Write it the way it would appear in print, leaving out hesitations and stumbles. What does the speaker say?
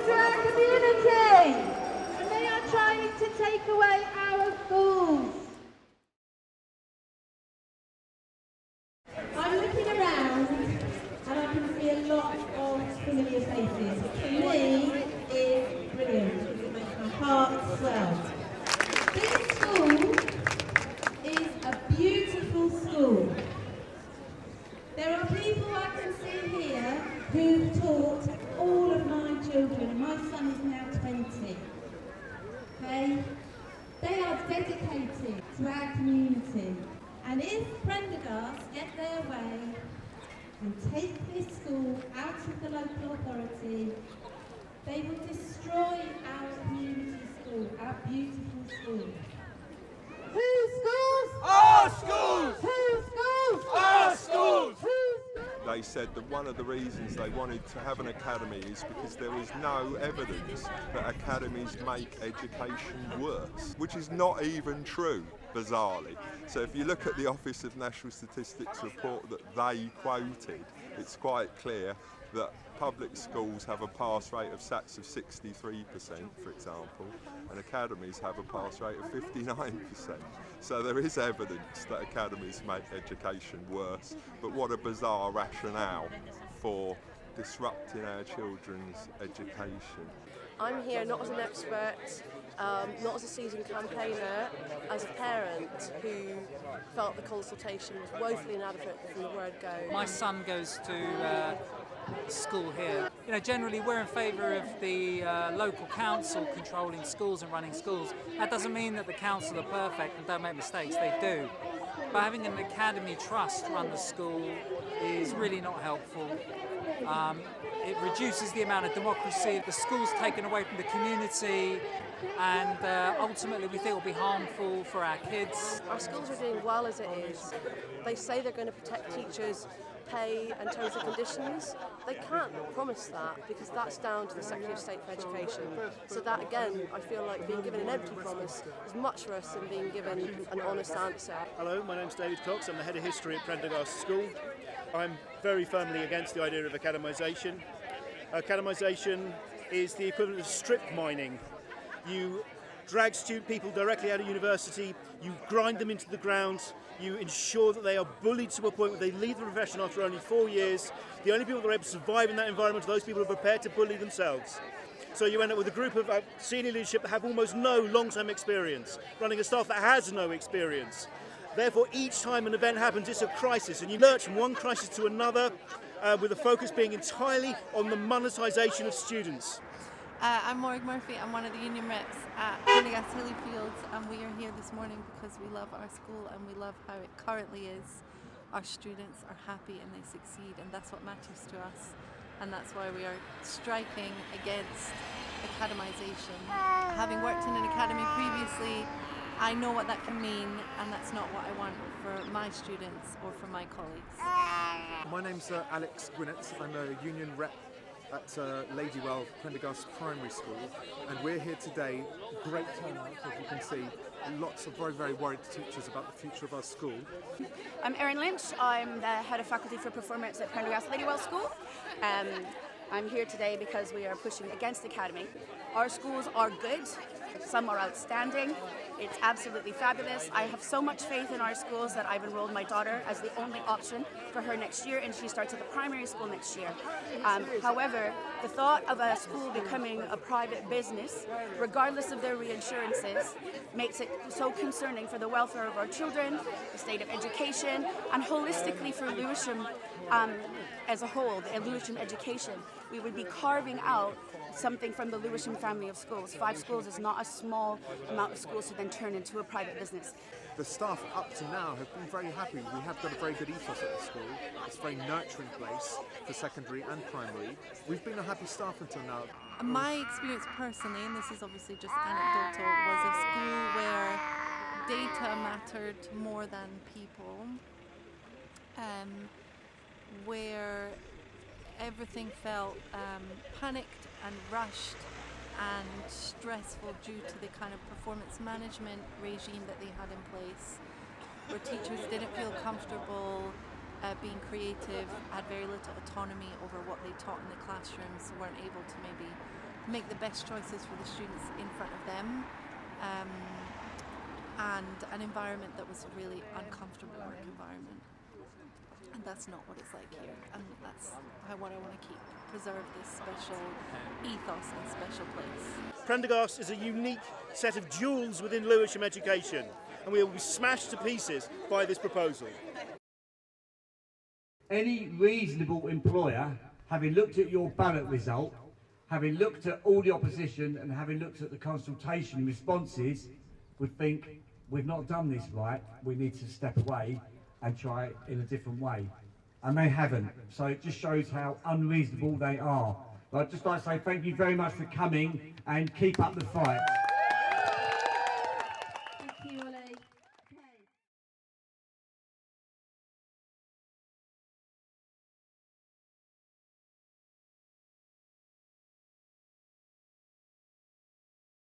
after our community, and they are trying to take away our schools. I'm looking around and I can see a lot of familiar faces, which for me is brilliant because it makes my heart swell. This school is a beautiful school. There are people I can see here who've taught all of my children. My son is now 20. Okay? They are dedicated to our community. And if Prendergast get their way and take this school out of the local authority, they will destroy our community school, our beautiful school. Whose schools? Our schools! Whose schools? Our schools! They said that one of the reasons they wanted to have an academy is because there was no evidence that academies make education worse, which is not even true, bizarrely. So if you look at the Office of National Statistics report that they quoted, it's quite clear that public schools have a pass rate of SATs of 63%, for example, and academies have a pass rate of 59%. So there is evidence that academies make education worse, but what a bizarre rationale for disrupting our children's education. I'm here not as an expert, not as a seasoned campaigner, as a parent who felt the consultation was woefully inadequate from the word go. My son goes to school here. You know, generally we're in favour of the local council controlling schools and running schools. That doesn't mean that the council are perfect and don't make mistakes, they do. But having an academy trust run the school is really not helpful. It reduces the amount of democracy, the school's taken away from the community, and ultimately we think it will be harmful for our kids. Our schools are doing well as it is. They say they're going to protect teachers' pay and terms and conditions. They can't promise that because that's down to the Secretary of State for Education. So that again, I feel like being given an empty promise is much worse than being given an honest answer. Hello, my name's David Cox. I'm the Head of History at Prendergast School. I'm very firmly against the idea of academisation. Academisation is the equivalent of strip mining. You drag people directly out of university, you grind them into the ground, you ensure that they are bullied to a point where they leave the profession after only 4 years. The only people that are able to survive in that environment are those people who are prepared to bully themselves. So you end up with a group of senior leadership that have almost no long-term experience, running a staff that has no experience. Therefore, each time an event happens, it's a crisis, and you lurch from one crisis to another, with the focus being entirely on the monetisation of students. I'm Morag Murphy. I'm one of the union reps at Prendergast Hillyfields, and we are here this morning because we love our school and we love how it currently is. Our students are happy and they succeed, and that's what matters to us, and that's why we are striking against academisation. Having worked in an academy previously, I know what that can mean, and that's not what I want for my students or for my colleagues. My name's Alex Gwinnett. I'm a union rep at Ladywell Prendergast Primary School, and we're here today. Great turnout, as you can see. Lots of very, very worried teachers about the future of our school. I'm Erin Lynch. I'm the Head of Faculty for Performance at Prendergast Ladywell School. I'm here today because we are pushing against the academy. Our schools are good. Some are outstanding. It's absolutely fabulous. I have so much faith in our schools that I've enrolled my daughter as the only option for her next year, and she starts at the primary school next year. However, the thought of a school becoming a private business, regardless of their reassurances, makes it so concerning for the welfare of our children, the state of education, and holistically for Lewisham as a whole, the Lewisham education. We would be carving out something from the Lewisham family of schools. 5 schools is not a small amount of schools to then turn into a private business. The staff up to now have been very happy. We have got a very good ethos at the school. It's a very nurturing place for secondary and primary. We've been a happy staff until now. My experience personally, and this is obviously just anecdotal, was a school where data mattered more than people, where everything felt panicked and rushed and stressful due to the kind of performance management regime that they had in place, where teachers didn't feel comfortable being creative, had very little autonomy over what they taught in the classrooms, weren't able to maybe make the best choices for the students in front of them, and an environment that was a really uncomfortable work environment. And that's not what it's like here, and that's what I want to keep, preserve this special ethos and special place. Prendergast is a unique set of jewels within Lewisham education, and we will be smashed to pieces by this proposal. Any reasonable employer, having looked at your ballot result, having looked at all the opposition and having looked at the consultation responses, would think, we've not done this right, we need to step away and try it in a different way. And they haven't. So it just shows how unreasonable they are. But I'd just like to say thank you very much for coming and keep up the fight.